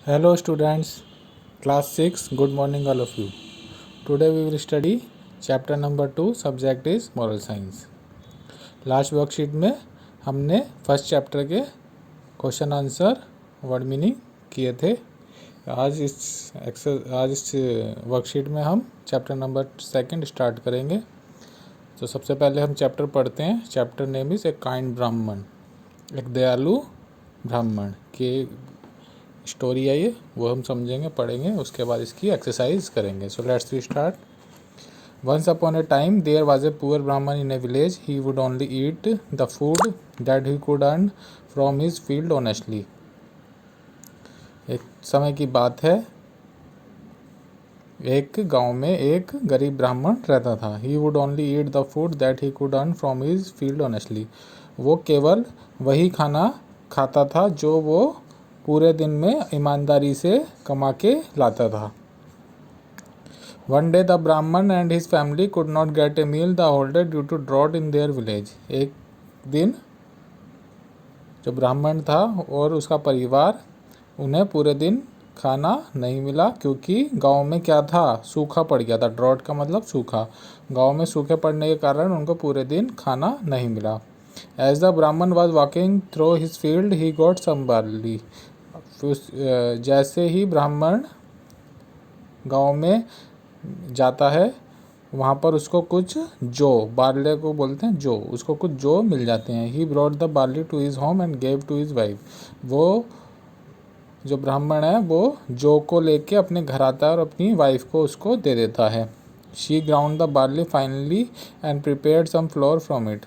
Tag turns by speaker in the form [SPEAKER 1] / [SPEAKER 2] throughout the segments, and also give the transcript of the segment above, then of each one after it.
[SPEAKER 1] Hello students, class 6, good morning all of you. Today we will study chapter number 2, subject is moral science. Last worksheet में हमने first chapter के question answer word meaning किए थे। आज इस worksheet में हम चैप्टर नंबर 2 स्टार्ट करेंगे। तो सबसे पहले हम चैप्टर पढ़ते हैं। Chapter name is a kind ब्राह्मण, एक दयालु ब्राह्मण की स्टोरी है ये, वो हम समझेंगे, पढ़ेंगे, उसके बाद इसकी एक्सरसाइज करेंगे। So let's we start. Once upon a time there was a poor brahmin in a village. He would only eat the food that he could earn from his field honestly. एक समय की बात है, एक गांव में एक गरीब ब्राह्मण रहता था। ही would only eat the food that he could earn from his field honestly. वो केवल वही खाना खाता था जो वो पूरे दिन में ईमानदारी से कमा के लाता था। वन डे द ब्राह्मण and his family could not get a meal the whole day due to drought in their village. एक दिन जो ब्राह्मण था और उसका परिवार, उन्हें पूरे दिन खाना नहीं मिला क्योंकि गांव में क्या था, सूखा पड़ गया था। ड्रॉट का मतलब सूखा। गांव में सूखे पड़ने के कारण उनको पूरे दिन खाना नहीं मिला। As the Brahmin was walking through his field he got some barley. जैसे ही ब्राह्मण गांव में जाता है, वहाँ पर उसको कुछ जौ, बार्ले को बोलते हैं जौ, उसको कुछ जौ मिल जाते हैं। He brought the barley to his home and gave to his wife. वो जो ब्राह्मण है वो जौ को लेके अपने घर आता है और अपनी वाइफ को उसको दे देता है। She ground the barley finally and prepared some flour from it.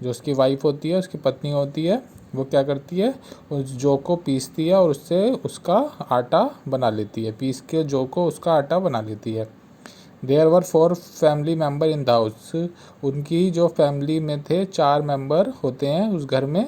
[SPEAKER 1] जो उसकी वाइफ होती है, उसकी पत्नी होती है, वो क्या करती है, उस जौ को पीसती है और उससे उसका आटा बना लेती है। पीस के जौ को उसका आटा बना लेती है। There were 4 family member in the house. उनकी जो फैमिली में थे 4 मेंबर होते हैं उस घर में,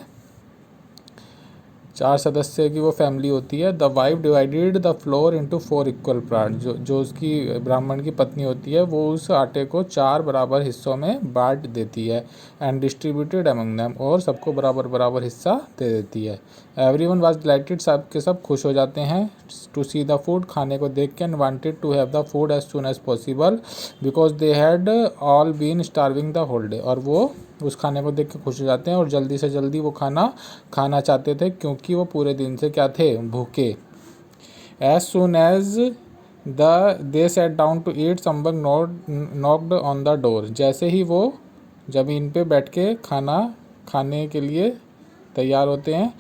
[SPEAKER 1] 4 सदस्य की वो फैमिली होती है। The wife divided the floor into 4 equal part. जो उसकी ब्राह्मण की पत्नी होती है वो उस आटे को 4 बराबर हिस्सों में बांट देती है। एंड डिस्ट्रीब्यूटेड अमंग देम, और सबको बराबर बराबर हिस्सा दे देती है। एवरीवन वाज डिलाइटेड, सब के सब खुश हो जाते हैं टू सी द फूड, खाने को देख के, and wanted to have the food as soon as possible because they had all been starving the whole day. और वो उस खाने को देख के खुश हो जाते हैं और जल्दी से जल्दी वो खाना खाना चाहते थे क्योंकि वो पूरे दिन से क्या थे, भूखे। As soon as they set down to eat someone knocked on the door. जैसे ही वो ज़मीन पे बैठ के खाना खाने के लिए तैयार होते हैं,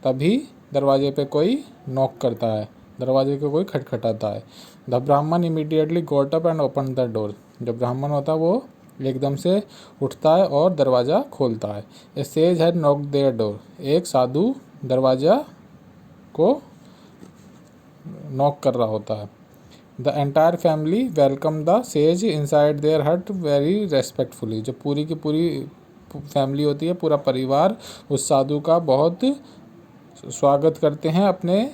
[SPEAKER 1] तभी दरवाजे पे कोई नॉक करता है, दरवाजे को कोई खटखटाता है। द ब्राह्मण immediately got up and open the door. जो ब्राह्मण होता है वो एकदम से उठता है और दरवाज़ा खोलता है। A sage had knocked their door. एक साधु दरवाज़ा को नॉक कर रहा होता है। The entire family welcome the sage inside their hut very respectfully. जो पूरी की पूरी फैमिली होती है, पूरा परिवार उस साधु का बहुत स्वागत करते हैं अपनी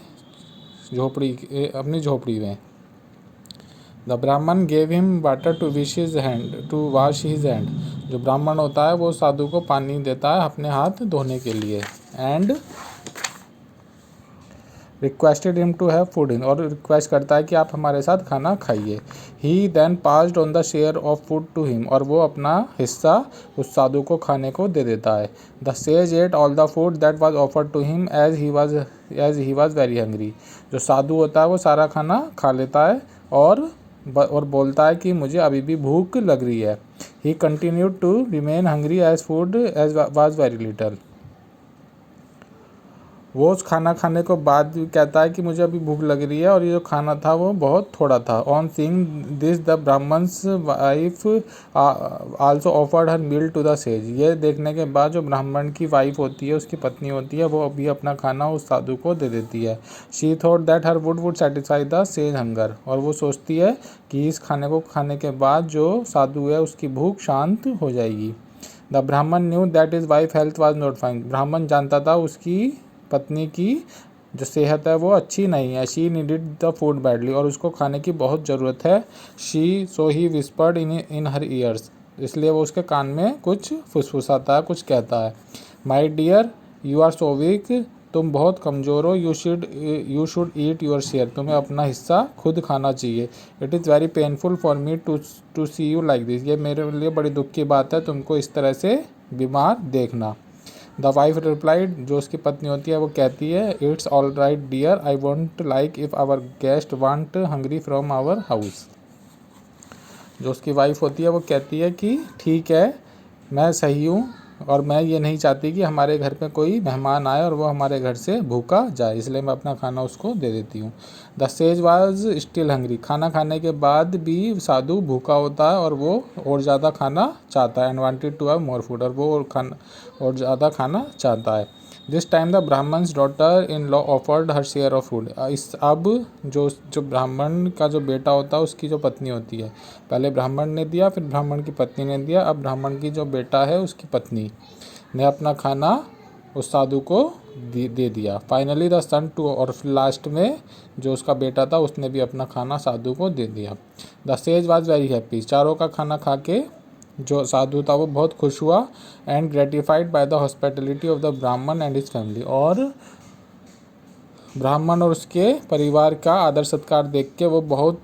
[SPEAKER 1] झोपड़ी में। The Brahmin gave him water to wash his hand. जो ब्राह्मण होता है वो साधु को पानी देता है अपने हाथ धोने के लिए। And requested him to have food in, और रिक्वेस्ट करता है कि आप हमारे साथ खाना खाइए। He then passed on the share of food to him, और वो अपना हिस्सा उस साधु को खाने को दे देता है। The sage ate all the food that was offered to him as he was very hungry. जो साधु होता है वो सारा खाना खा लेता है और बोलता है कि मुझे अभी भी भूख लग रही है। He continued to remain hungry as food as was very little. वो उस खाना खाने को बाद कहता है कि मुझे अभी भूख लग रही है और ये जो खाना था वो बहुत थोड़ा था। On seeing this the Brahmin's wife also offered her meal to the sage. ये देखने के बाद जो ब्राह्मण की वाइफ होती है, उसकी पत्नी होती है, वो अभी अपना खाना उस साधु को दे देती है। She thought that her would satisfy the sage hunger. और वो सोचती है कि इस खाने को खाने के बाद जो साधु है उसकी भूख शांत हो जाएगी। द ब्राह्मण knew that is wife health was not fine. ब्राह्मण जानता था उसकी पत्नी की जो सेहत है वो अच्छी नहीं है। She needed the food badly, और उसको खाने की बहुत ज़रूरत है। सो ही विस्पर्ड इन हर ईयर्स। इसलिए वो उसके कान में कुछ फुसफुसाता है, कुछ कहता है। My dear you are so weak, तुम बहुत कमज़ोर हो, you should eat your share, तुम्हें अपना हिस्सा खुद खाना चाहिए। It is very painful for me to see you like this, ये मेरे लिए बड़ी दुख की बात है तुमको इस तरह से बीमार देखना। द वाइफ रिप्लाइड, जो उसकी पत्नी होती है वो कहती है, it's all right dear, I won't like if our guest went hungry from our house. जो उसकी वाइफ होती है वो कहती है कि ठीक है, मैं सही हूँ और मैं ये नहीं चाहती कि हमारे घर पे कोई मेहमान आए और वो हमारे घर से भूखा जाए, इसलिए मैं अपना खाना उसको दे देती हूँ। The sage was still hungry, खाना खाने के बाद भी साधु भूखा होता है और वो और ज़्यादा खाना चाहता है। And wanted to have more food, और वो और ज़्यादा खाना चाहता है। This time the Brahmin's daughter in law offered her share of food, अब जो ब्राह्मण का जो बेटा होता है उसकी जो पत्नी होती है, पहले ब्राह्मण ने दिया, फिर ब्राह्मण की पत्नी ने दिया, अब ब्राह्मण की जो बेटा है उसकी पत्नी ने अपना खाना उस साधु को दे दिया। फाइनली द सन टू, और लास्ट में जो उसका बेटा था उसने भी अपना खाना साधु को दे दिया। The sage was very happy, चारों का खाना खा के जो साधु था वो बहुत खुश हुआ। And gratified by the hospitality of the ब्राह्मण एंड हिज फैमिली, और ब्राह्मण और उसके परिवार का आदर सत्कार देख के वो बहुत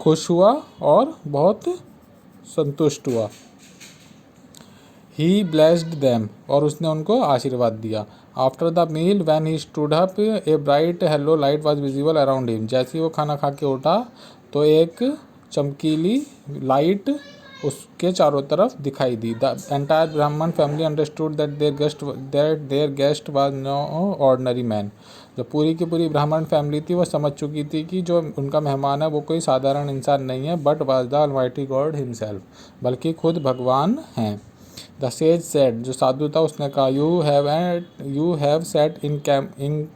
[SPEAKER 1] खुश हुआ और बहुत संतुष्ट हुआ। ही ब्लेस्ड देम, और उसने उनको आशीर्वाद दिया। After the meal when he stood up, a bright halo light was visible around him, जैसे ही वो खाना खा के उठा तो एक चमकीली लाइट उसके चारों तरफ दिखाई दी। The entire Brahmin family understood that their guest was no ordinary man, जो पूरी की पूरी ब्राह्मण फैमिली थी वो समझ चुकी थी कि जो उनका मेहमान है वो कोई साधारण इंसान नहीं है, but was the almighty God himself, बल्कि खुद भगवान हैं। द सेज सेड, जो साधु था उसने कहा, you have set in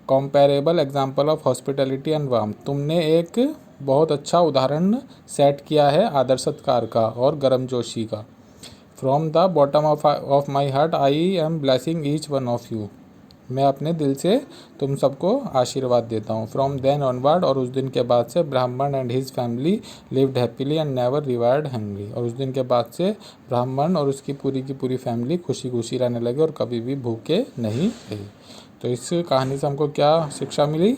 [SPEAKER 1] कॉम्पेरेबल example of hospitality and warm, तुमने एक बहुत अच्छा उदाहरण सेट किया है आदर सत्कार का और गर्मजोशी का। From the bottom of my heart I am blessing each one of you, मैं अपने दिल से तुम सबको आशीर्वाद देता हूँ। फ्रॉम देन ऑनवर्ड, और उस दिन के बाद से brahmin and his family lived happily and never retired hungry, और उस दिन के बाद से ब्राह्मण और उसकी पूरी फैमिली खुशी खुशी रहने लगे और कभी भी भूखे नहीं रहे। तो इस कहानी से हमको क्या शिक्षा मिली?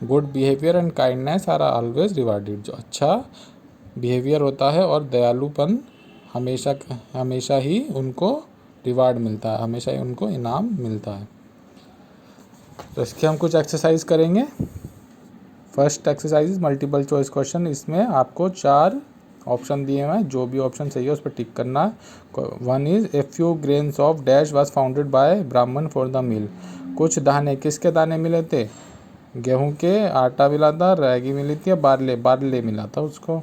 [SPEAKER 1] Good behaviour and kindness are always rewarded, जो अच्छा बिहेवियर होता है और दयालुपन हमेशा ही उनको रिवार्ड मिलता है, हमेशा ही उनको इनाम मिलता है। तो इसके हम कुछ एक्सरसाइज करेंगे। First exercise multiple choice question, इसमें आपको 4 ऑप्शन दिए हुए हैं, जो भी ऑप्शन सही है उस पर टिक करना है। 1 is a few grains of dash was founded by ब्राह्मण फॉर द मील, कुछ दाने, किसके दाने मिले थे? गेहूं के, आटा मिला था, रैगी मिली थी, बारले मिला था उसको।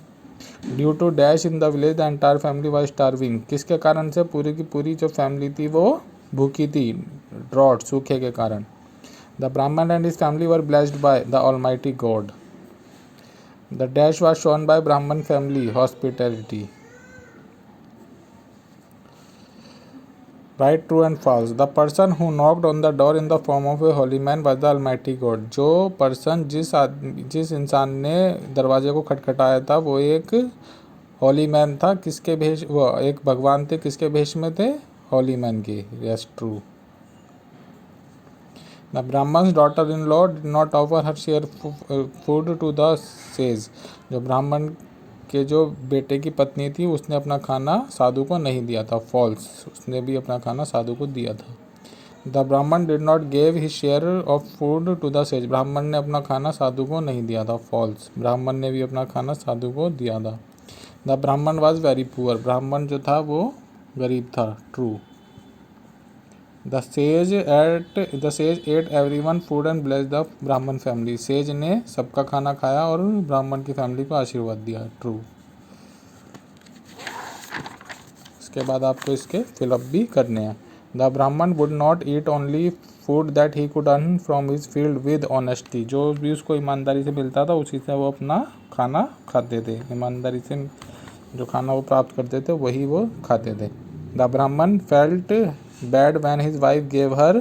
[SPEAKER 1] Due to dash in the village the entire family was starving, किसके कारण से पूरी की पूरी जो फैमिली थी वो भूखी थी? ड्रॉट, सूखे के कारण। द ब्राह्मण and his family were blessed by the almighty God. The dash was shown by brahmin family, hospitality. Right, true and false. The person who knocked on the door in the form of a holy man was the almighty God, जो person जिस इंसान ने दरवाजे को खटखटाया था वो एक होली मैन था, किसके भेष? वो एक भगवान थे, किसके भेष में थे? होली मैन के। Yes, true. The Brahmin's daughter in law did not offer her share food to the sage, जो ब्राह्मण के जो बेटे की पत्नी थी उसने अपना खाना साधु को नहीं दिया था। फॉल्स, उसने भी अपना खाना साधु को दिया था। The Brahmin did not gave his share of food to the sage, ब्राह्मण ने अपना खाना साधु को नहीं दिया था। फॉल्स, ब्राह्मण ने भी अपना खाना साधु को दिया था। The Brahmin was very poor, ब्राह्मण जो था वो गरीब था। True. The sage ate everyone food and bless the Brahmin family, sage ने सबका खाना खाया और ब्राह्मण की फैमिली को आशीर्वाद दिया। ट्रू। इसके बाद आपको इसके फिलअप भी करने हैं। द ब्राह्मण would not eat only food that he could earn from his field with honesty, जो भी उसको ईमानदारी से मिलता था उसी से वो अपना खाना खाते थे। ईमानदारी से जो खाना वो प्राप्त करते थे वही वो खाते थे। द ब्राह्मण felt bad when his wife gave her,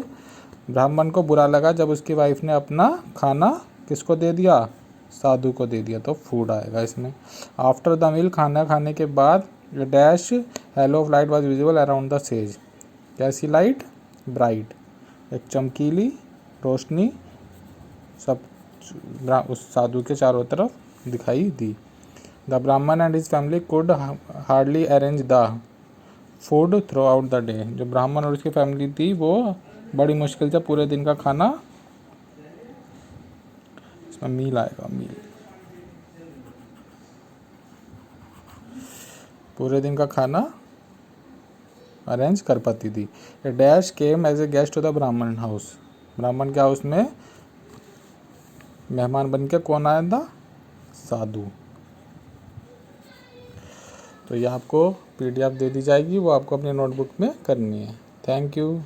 [SPEAKER 1] ब्राह्मण को बुरा लगा जब उसकी वाइफ ने अपना खाना किसको दे दिया? साधु को दे दिया, तो फूड आएगा इसमें। आफ्टर द मील, खाना खाने के बाद, dash hello of light was visible around the sage, कैसी लाइट? ब्राइट। एक चमकीली रोशनी सब उस साधु के चारों तरफ दिखाई दी। द ब्राह्मण and his family could hardly arrange the food through out the day. जो ब्राह्मण और उसकी फैमिली थी वो बड़ी मुश्किल से पूरे दिन का खाना, इसमें मील आएगा, मील, पूरे दिन का खाना अरेंज कर पाती थी। A dash came as a guest to the brahmin house. ब्राह्मण के हाउस में मेहमान बन के कौन आया था? साधु। तो ये आपको PDF दे दी जाएगी, वो आपको अपनी नोटबुक में करनी है। Thank you.